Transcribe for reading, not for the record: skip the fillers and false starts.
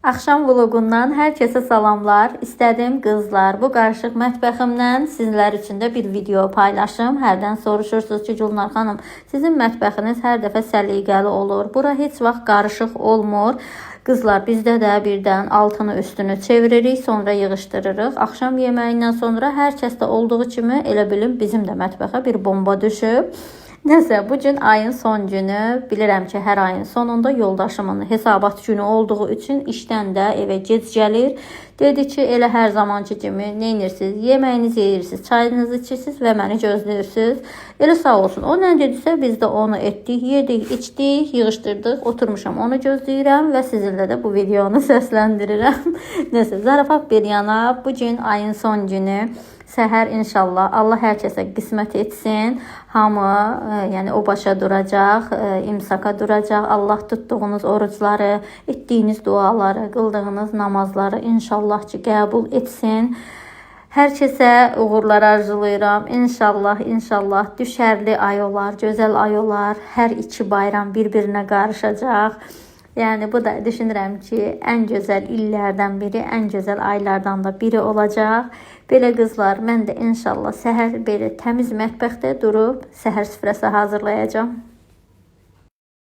Axşam vlogundan hər kəsə salamlar. İstədim qızlar, bu qarışıq mətbəximdən sizlər üçün də bir video paylaşım. Hərdən soruşursunuz ki, Gülnar xanım, sizin mətbəxiniz hər dəfə səliqəli olur. Bura heç vaxt qarışıq olmur. Qızlar, bizdə də birdən altını üstünü çeviririk, sonra yığışdırırıq. Axşam yeməyindən sonra hər kəsdə olduğu kimi elə bilin bizim də mətbəxə bir bomba düşüb. Nəsə, bugün ayın son günü, bilirəm ki, hər ayın sonunda yoldaşımın hesabat günü olduğu üçün işdən də evə gec gəlir. Dedi ki, elə hər zamanki kimi neyinirsiniz, yeməyinizi yeyirsiniz, çayınızı içirsiniz və məni gözləyirsiniz. Elə sağ olsun, o nə dedisə biz də onu etdik, yedik, içdik, yığışdırdıq, oturmuşam, onu gözləyirəm və sizinlə də bu videonu səsləndirirəm. Nəsə, zarafat bir yana, bugün ayın son günü. Səhər inşallah Allah hər kəsə qismət etsin. Hamı, yəni o başa duracaq, imsaka duracaq. Allah tutduğunuz orucları, etdiyiniz duaları, qıldığınız namazları inşallah ki qəbul etsin. Hər kəsə uğurlar arzulayıram. İnşallah düşərli ay olar, gözəl ay olar. Hər iki bayram bir-birinə qarışacaq. Yəni bu da düşünürəm ki, ən gözəl illərdən biri, ən gözəl aylardan da biri olacaq. Belə qızlar, mən də inşallah səhər belə təmiz mətbəxdə durub səhər süfrəsi hazırlayacağam.